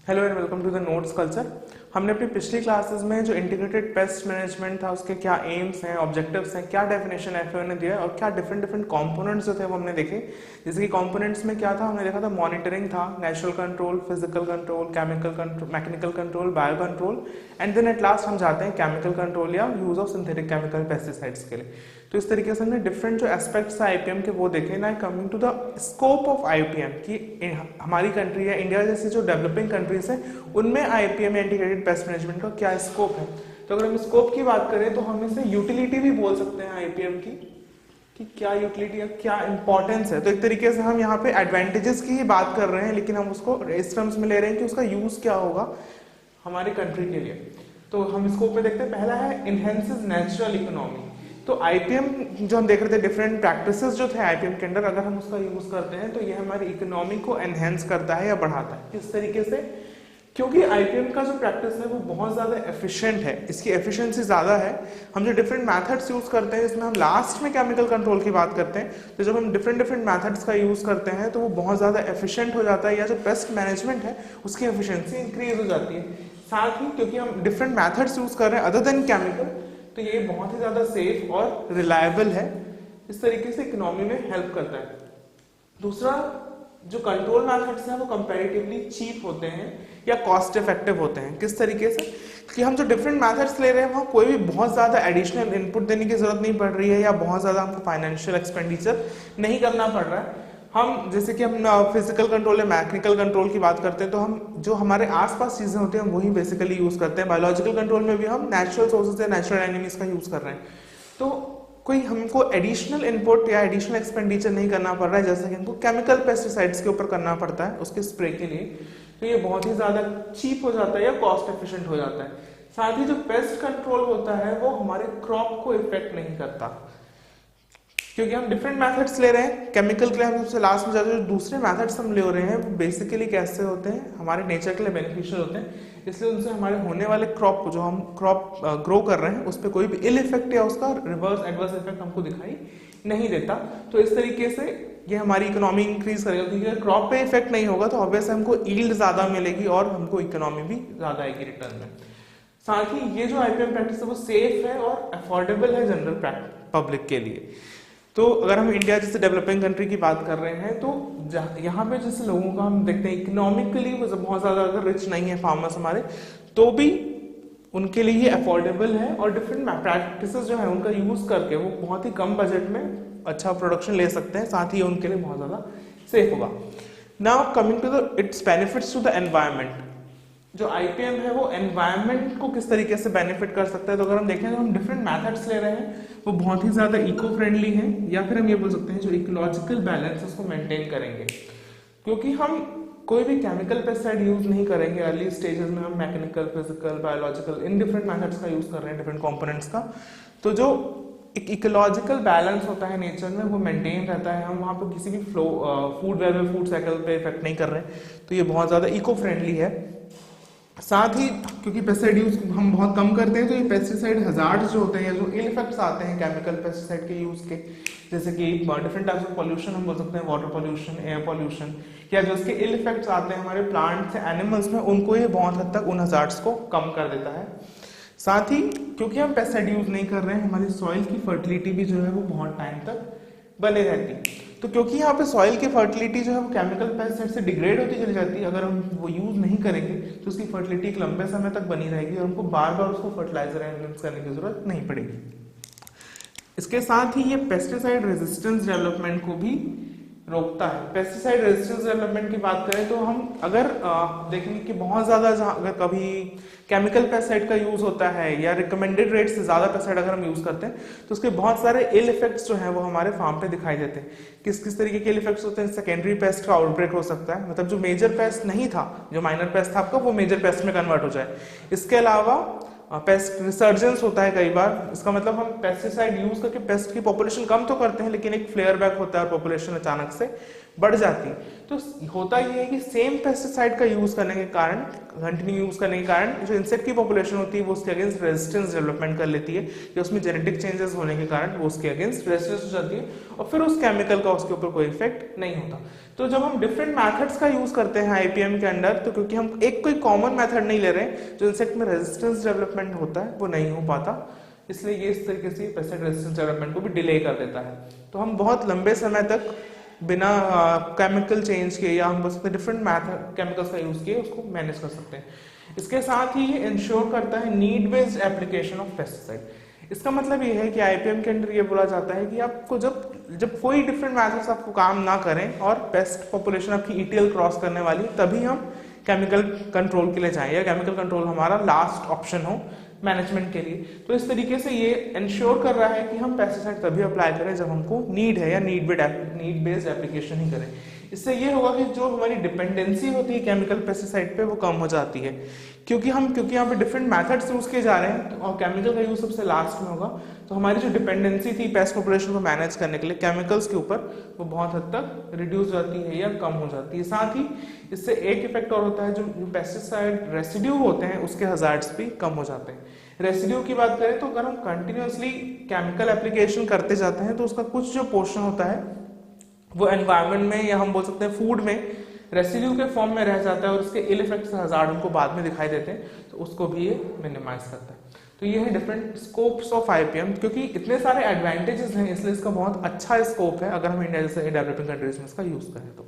Hello and welcome to the notes culture. हमने अपनी पिछली क्लासेस में जो इंटीग्रेटेड पेस्ट मैनेजमेंट था उसके क्या एम्स हैं, ऑब्जेक्टिव्स हैं, क्या डेफिनेशन एफएओ ने दिया है और क्या डिफरेंट डिफरेंट कंपोनेंट्स जो थे वो हमने देखे। जैसे कि कंपोनेंट्स में क्या था, हमने देखा था मॉनिटरिंग था, natural control, physical control, chemical control, mechanical control, bio control and then at last हम जाते हैं केमिकल कंट्रोल या use of synthetic chemical pesticides के लिए। तो इस तरीके से हमने डिफरेंट जो एस्पेक्ट्स है आईपीएम के वो देखे ना। Coming to the scope of IPM कि हमारी कंट्री या इंडिया जैसी जो डेवलपिंग कंट्रीज है उनमें आईपीएम इंटीग्रेटेड पेस्ट मैनेजमेंट का क्या स्कोप है। तो अगर हम स्कोप की बात करें तो हम इसे यूटिलिटी भी बोल सकते हैं आईपीएम की, कि क्या यूटिलिटी या क्या इंपॉर्टेंस है। तो एक तरीके से हम यहाँ पे एडवांटेजेस की ही बात कर रहे हैं, लेकिन हम उसको इस टर्म्स में ले रहे हैं कि उसका यूज क्या होगा हमारी कंट्री के लिए। तो हम स्कोप में देखते हैं, पहला है इनहेंसेस नेचुरल इकोनॉमी। तो आईपीएम जो हम देख रहे थे, डिफरेंट प्रैक्टिसेस जो थे आईपीएम के अंदर, अगर हम उसका यूज करते हैं तो ये हमारी इकोनॉमी को एनहेंस करता है या बढ़ाता है। किस तरीके से? क्योंकि आईपीएम का जो प्रैक्टिस है वो बहुत ज्यादा एफिशिएंट है, इसकी एफिशिएंसी ज्यादा है। हम जो डिफरेंट मेथड्स यूज करते हैं, इसमें हम लास्ट में केमिकल कंट्रोल की बात करते हैं, तो जब हम डिफरेंट डिफरेंट मेथड्स का यूज करते हैं तो वो बहुत ज्यादा एफिशिएंट हो जाता है, या जो पेस्ट मैनेजमेंट है उसकी एफिशिएंसी इंक्रीज हो जाती है। साथ ही क्योंकि हम डिफरेंट मेथड्स यूज कर रहे हैं अदर देन केमिकल, तो ये बहुत ही ज्यादा सेफ और रिलायबल है। इस तरीके से इकोनॉमी में हेल्प करता है। दूसरा, जो कंट्रोल मेथड्स हैं वो कंपैरेटिवली चीप होते हैं या कॉस्ट इफेक्टिव होते हैं। किस तरीके से? कि हम जो डिफरेंट मेथड्स ले रहे हैं वहाँ कोई भी बहुत ज्यादा एडिशनल इनपुट देने की जरूरत नहीं पड़ रही है, या बहुत ज्यादा हमको फाइनेंशियल एक्सपेंडिचर नहीं करना पड़ रहा है। हम जैसे कि हम फिजिकल कंट्रोल या मैकेनिकल कंट्रोल की बात करते हैं तो हम जो हमारे आसपास चीजें होती हैं हम वही बेसिकली यूज करते हैं। बायोलॉजिकल कंट्रोल में भी हम नेचुरल सोर्सेज या नेचुरल एनिमीज का यूज कर रहे हैं, तो कोई हमको एडिशनल इनपुट या एडिशनल एक्सपेंडिचर नहीं करना पड़ रहा है, जैसे कि हमको केमिकल पेस्टिसाइड्स के ऊपर करना पड़ता है उसके स्प्रे के लिए। तो ये बहुत ही ज्यादा चीप हो जाता है या कॉस्ट एफिशिएंट हो जाता है। साथ ही जो पेस्ट कंट्रोल होता है वो हमारे क्रॉप को इफेक्ट नहीं करता, क्योंकि हम डिफरेंट मेथड्स ले रहे हैं। केमिकल के लिए हम सबसे लास्ट में जाते हैं, जो दूसरे मेथड्स हम ले रहे हैं वो बेसिकली कैसे होते हैं, हमारे नेचर के लिए बेनिफिशियल होते हैं, इसलिए उनसे हमारे होने वाले क्रॉप को, जो हम क्रॉप ग्रो कर रहे हैं, उस पर कोई भी इल इफेक्ट या उसका रिवर्स एडवर्स इफेक्ट हमको दिखाई नहीं देता। तो इस तरीके से ये हमारी इकोनॉमी इंक्रीज करेगा, क्योंकि अगर क्रॉप पे इफेक्ट नहीं होगा तो ऑब्वियस हमको यील्ड ज्यादा मिलेगी और हमको इकोनॉमी भी ज्यादा आएगी रिटर्न में। साथ ही ये जो आईपीएम प्रैक्टिस है वो सेफ है और अफोर्डेबल है जनरल पब्लिक के लिए। तो अगर हम इंडिया जैसे डेवलपिंग कंट्री की बात कर रहे हैं तो यहाँ पे जैसे लोगों का हम देखते हैं इकोनॉमिकली वो बहुत ज्यादा अगर रिच नहीं है फार्मर्स हमारे, तो भी उनके लिए ये अफोर्डेबल है और डिफरेंट प्रैक्टिसेस जो है उनका यूज करके वो बहुत ही कम बजट में अच्छा प्रोडक्शन ले सकते हैं। साथ ही उनके लिए बहुत ज्यादा सेफ होगा। Now coming to the its benefits to the environment. जो आईपीएम है वो एनवायरनमेंट को किस तरीके से बेनिफिट कर सकता है, तो अगर हम देखें तो हम डिफरेंट मेथड्स ले रहे हैं वो बहुत ही ज्यादा इको फ्रेंडली है, या फिर हम ये बोल सकते हैं जो इकोलॉजिकल बैलेंस उसको मेंटेन करेंगे। क्योंकि हम कोई भी केमिकल पेस्टिसाइड यूज नहीं करेंगे अर्ली स्टेजेस में, हम mechanical, physical, biological in different methods का यूज कर रहे हैं, डिफरेंट कंपोनेंट्स का। तो जो एक इकोलॉजिकल बैलेंस होता है नेचर में वो मेंटेन रहता है। हम वहाँ पर किसी भी फूड वेब में, फूड साइकिल पे इफेक्ट नहीं कर रहे हैं, तो ये बहुत ज्यादा इको फ्रेंडली है। साथ ही क्योंकि पेस्टिसाइड यूज हम बहुत कम करते हैं, तो ये पेस्टिसाइड हजार्ड्स जो होते हैं या जो इल इफेक्ट्स आते हैं केमिकल पेस्टिसाइड के यूज के, जैसे कि डिफरेंट टाइप्स ऑफ पॉल्यूशन हम बोल सकते हैं, वाटर पॉल्यूशन, एयर पॉल्यूशन, या जो इसके इल इफेक्ट्स आते हैं हमारे प्लांट्स या एनिमल्स में, उनको ये बहुत हद तक उन हजार्ड्स को कम कर देता है। साथ ही क्योंकि हम पेस्टिसाइड यूज नहीं कर रहे हैं, हमारी सॉइल की फर्टिलिटी भी जो है वो बहुत टाइम तक बने रहती है। तो क्योंकि यहाँ पे सॉइल की फर्टिलिटी जो है वो केमिकल पेस्टिसाइड से डिग्रेड होती चली जाती है, अगर हम वो यूज नहीं करेंगे तो उसकी फर्टिलिटी एक लंबे समय तक बनी रहेगी और हमको बार बार उसको फर्टिलाइजर एनहेंस करने की जरूरत नहीं पड़ेगी। इसके साथ ही ये पेस्टिसाइड रेजिस्टेंस डेवलपमेंट को भी रोकता है। पेस्टिसाइड रेजिस्टेंस डेवलपमेंट की बात करें तो हम अगर देखेंगे कि बहुत ज्यादा अगर कभी केमिकल पेस्टिसाइड का यूज होता है या रिकमेंडेड रेट से ज्यादा पेस्टिसाइड अगर हम यूज करते हैं तो उसके बहुत सारे इल इफेक्ट्स जो हैं वो हमारे फार्म पे दिखाई देते हैं। किस किस तरीके के इल इफेक्ट्स होते हैं? सेकेंडरी पेस्ट का आउटब्रेक हो सकता है, मतलब जो मेजर पेस्ट नहीं था, जो माइनर पेस्ट था आपका, वो मेजर पेस्ट में कन्वर्ट हो जाए। इसके अलावा पेस्ट रिसर्जेंस होता है कई बार। इसका मतलब हम पेस्टिसाइड यूज करके पेस्ट की पॉपुलेशन कम तो करते हैं, लेकिन एक फ्लेयर बैक होता है और पॉपुलेशन अचानक से बढ़ जाती है। तो होता ये है कि सेम पेस्टिसाइड का यूज करने के कारण, कंटिन्यू यूज करने के कारण जो इंसेक्ट की पॉपुलेशन होती है वो उसके अगेंस्ट रेजिस्टेंस डेवलपमेंट कर लेती है, या उसमें जेनेटिक चेंजेस होने के कारण वो उसके अगेंस्ट रेजिस्टेंस हो जाती है, और फिर उस केमिकल का उसके ऊपर कोई इफेक्ट नहीं होता। तो जब हम डिफरेंट मेथड्स का यूज करते हैं आईपीएम के अंदर, तो क्योंकि हम एक कोई कॉमन मेथड नहीं ले रहे हैं, जो इंसेक्ट में रेजिस्टेंस डेवलपमेंट होता है वो नहीं हो पाता, इसलिए ये इस तरीके से पेस्टिसाइड रेजिस्टेंस डेवलपमेंट को भी डिले कर देता है। तो हम बहुत लंबे समय तक बिना केमिकल चेंज किए, या हम बोल सकते हैं डिफरेंट मैथड केमिकल्स का यूज किए, उसको मैनेज कर सकते हैं। इसके साथ ही ये इंश्योर करता है need based application of pesticide. इसका मतलब ये है कि आईपीएम के अंदर ये बोला जाता है कि आपको जब कोई डिफरेंट मैथड्स आपको काम ना करें और पेस्ट पॉपुलेशन आपकी ईटीएल क्रॉस करने वाली, तभी हम केमिकल कंट्रोल के लिए जाएं, या केमिकल कंट्रोल हमारा लास्ट ऑप्शन हो मैनेजमेंट के लिए। तो इस तरीके से ये इंश्योर कर रहा है कि हम पेस्टिसाइड तभी अप्लाई करें जब हमको नीड है, या नीड बेस्ड एप्लीकेशन ही करें। इससे ये होगा कि जो हमारी डिपेंडेंसी होती है केमिकल पेस्टिसाइड पे वो कम हो जाती है, क्योंकि यहाँ पे डिफरेंट मेथड्स यूज किए जा रहे हैं और केमिकल का यूज सबसे लास्ट में होगा। तो हमारी जो डिपेंडेंसी थी पेस्ट पॉपुलेशन को मैनेज करने के लिए केमिकल्स के ऊपर, वो बहुत हद तक रिड्यूस हो जाती है या कम हो जाती है। साथ ही इससे एक इफेक्ट और होता है, जो पेस्टिसाइड रेसिड्यू होते हैं उसके हजार्ड्स भी कम हो जाते हैं। रेसिड्यू की बात करें तो अगर हम कंटिन्यूअसली केमिकल एप्लीकेशन करते जाते हैं तो उसका कुछ जो पोर्शन होता है वो एनवायरनमेंट में, या हम बोल सकते हैं फूड में रेसिड्यू के फॉर्म में रह जाता है, और उसके इल इफेक्ट्स हजार्ड हमको बाद में दिखाई देते हैं, तो उसको भी ये मिनिमाइज करता है। तो ये है डिफरेंट स्कोप्स ऑफ आईपीएम। क्योंकि इतने सारे एडवांटेजेस हैं, इसलिए इसका बहुत अच्छा स्कोप है अगर हम इंडिया जैसे डेवलपिंग कंट्रीज में इसका यूज करें तो।